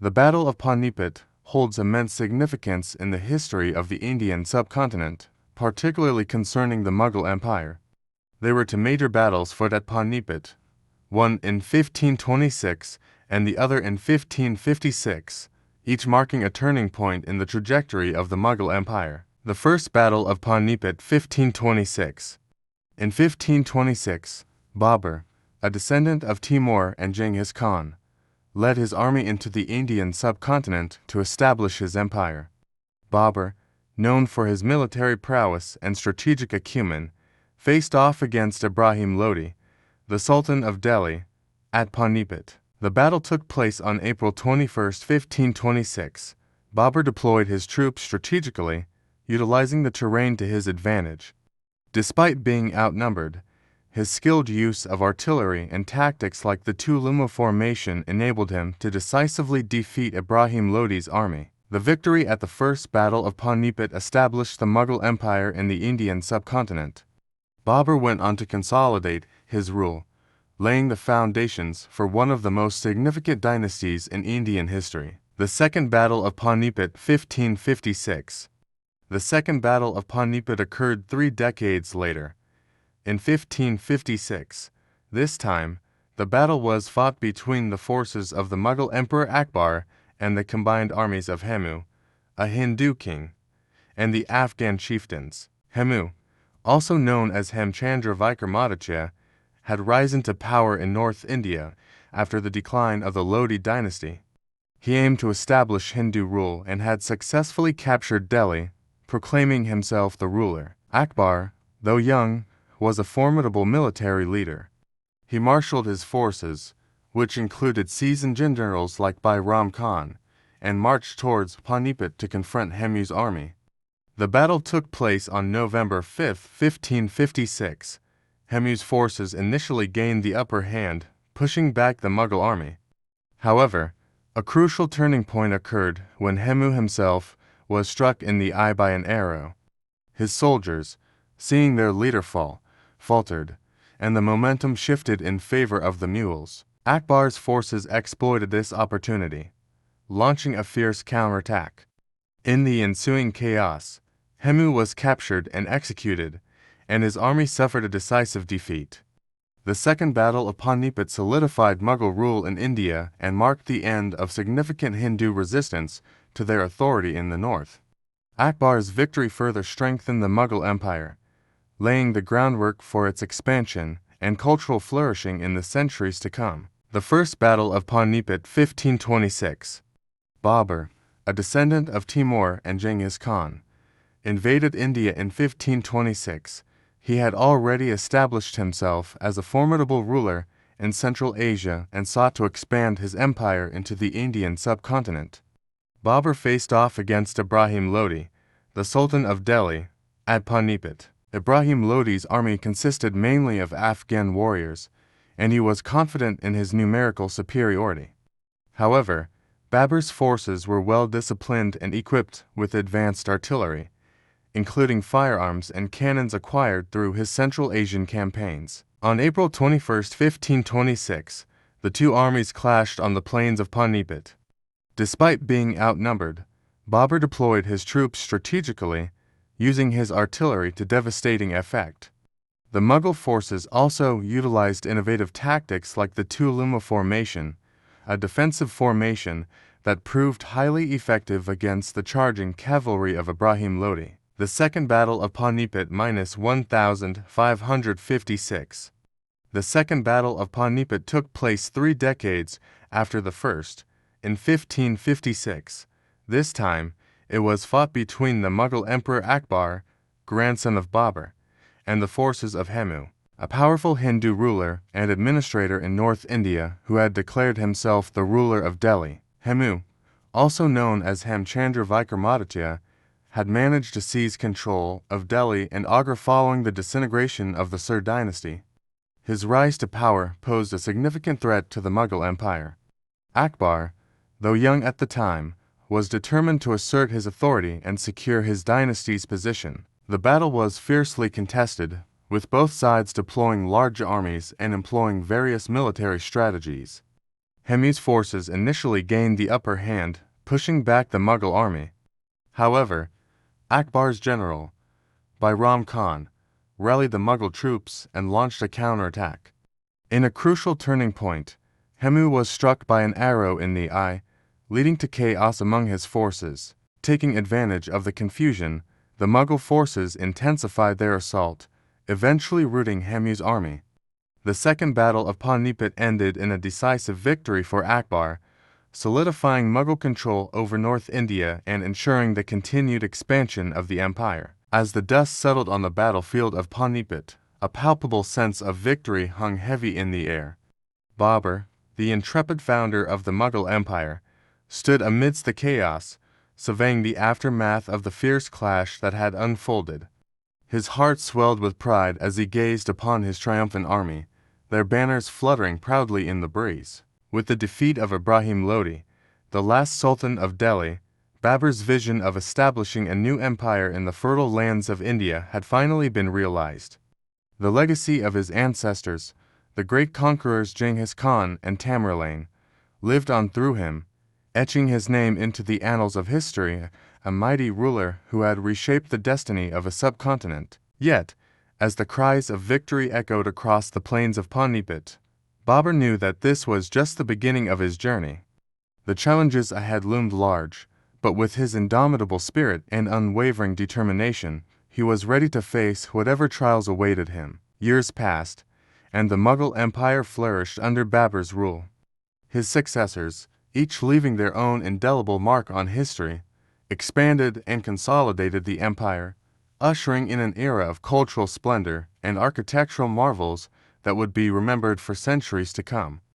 The Battle of Panipat holds immense significance in the history of the Indian subcontinent, particularly concerning the Mughal Empire. There were two major battles fought at Panipat, one in 1526 and the other in 1556, each marking a turning point in the trajectory of the Mughal Empire. The first Battle of Panipat 1526. In 1526, Babur, a descendant of Timur and Genghis Khan, led his army into the Indian subcontinent to establish his empire. Babur, known for his military prowess and strategic acumen, faced off against Ibrahim Lodi, the Sultan of Delhi, at Panipat. The battle took place on April 21, 1526. Babur deployed his troops strategically, utilizing the terrain to his advantage. Despite being outnumbered, his skilled use of artillery and tactics like the Tuluma formation enabled him to decisively defeat Ibrahim Lodi's army. The victory at the First Battle of Panipat established the Mughal Empire in the Indian subcontinent. Babur went on to consolidate his rule, laying the foundations for one of the most significant dynasties in Indian history. The Second Battle of Panipat 1556. The Second Battle of Panipat occurred 3 decades later. In 1556, this time, the battle was fought between the forces of the Mughal Emperor Akbar and the combined armies of Hemu, a Hindu king, and the Afghan chieftains. Hemu, also known as Hemchandra Vikramaditya, had risen to power in North India after the decline of the Lodi dynasty. He aimed to establish Hindu rule and had successfully captured Delhi, proclaiming himself the ruler. Akbar, though young, was a formidable military leader. He marshaled his forces, which included seasoned generals like Bairam Khan, and marched towards Panipat to confront Hemu's army. The battle took place on November 5, 1556. Hemu's forces initially gained the upper hand, pushing back the Mughal army. However, a crucial turning point occurred when Hemu himself was struck in the eye by an arrow. His soldiers, seeing their leader fall, faltered, and the momentum shifted in favor of the mules. Akbar's forces exploited this opportunity, launching a fierce counterattack. In the ensuing chaos, Hemu was captured and executed, and his army suffered a decisive defeat. The Second Battle of Panipat solidified Mughal rule in India and marked the end of significant Hindu resistance to their authority in the north. Akbar's victory further strengthened the Mughal Empire, laying the groundwork for its expansion and cultural flourishing in the centuries to come. The First Battle of Panipat 1526. Babur, a descendant of Timur and Genghis Khan, invaded India in 1526. He had already established himself as a formidable ruler in Central Asia and sought to expand his empire into the Indian subcontinent. Babur faced off against Ibrahim Lodi, the Sultan of Delhi, at Panipat. Ibrahim Lodi's army consisted mainly of Afghan warriors, and he was confident in his numerical superiority. However, Babur's forces were well disciplined and equipped with advanced artillery, including firearms and cannons acquired through his Central Asian campaigns. On April 21, 1526, the two armies clashed on the plains of Panipat. Despite being outnumbered, Babur deployed his troops strategically, using his artillery to devastating effect. The Mughal forces also utilized innovative tactics like the Tuluma formation, a defensive formation that proved highly effective against the charging cavalry of Ibrahim Lodi. The Second Battle of Panipat -1556. The Second Battle of Panipat took place 3 decades after the first, in 1556. This time, it was fought between the Mughal Emperor Akbar, grandson of Babur, and the forces of Hemu, a powerful Hindu ruler and administrator in North India who had declared himself the ruler of Delhi. Hemu, also known as Hemchandra Vikramaditya, had managed to seize control of Delhi and Agra following the disintegration of the Sur dynasty. His rise to power posed a significant threat to the Mughal Empire. Akbar, though young at the time, was determined to assert his authority and secure his dynasty's position. The battle was fiercely contested, with both sides deploying large armies and employing various military strategies. Humayun's forces initially gained the upper hand, pushing back the Mughal army. However, Akbar's general, Bairam Khan, rallied the Mughal troops and launched a counterattack. In a crucial turning point, Humayun was struck by an arrow in the eye, leading to chaos among his forces. Taking advantage of the confusion, the Mughal forces intensified their assault, eventually routing Humayun's army. The Second Battle of Panipat ended in a decisive victory for Akbar, solidifying Mughal control over North India and ensuring the continued expansion of the empire. As the dust settled on the battlefield of Panipat, a palpable sense of victory hung heavy in the air. Babur, the intrepid founder of the Mughal Empire, stood amidst the chaos, surveying the aftermath of the fierce clash that had unfolded. His heart swelled with pride as he gazed upon his triumphant army, their banners fluttering proudly in the breeze. With the defeat of Ibrahim Lodi, the last sultan of Delhi, Babur's vision of establishing a new empire in the fertile lands of India had finally been realized. The legacy of his ancestors, the great conquerors Genghis Khan and Tamerlane, lived on through him, etching his name into the annals of history, a mighty ruler who had reshaped the destiny of a subcontinent. Yet, as the cries of victory echoed across the plains of Panipat, Babur knew that this was just the beginning of his journey. The challenges ahead loomed large, but with his indomitable spirit and unwavering determination, he was ready to face whatever trials awaited him. Years passed, and the Mughal Empire flourished under Babur's rule. His successors, each leaving their own indelible mark on history, expanded and consolidated the empire, ushering in an era of cultural splendor and architectural marvels that would be remembered for centuries to come.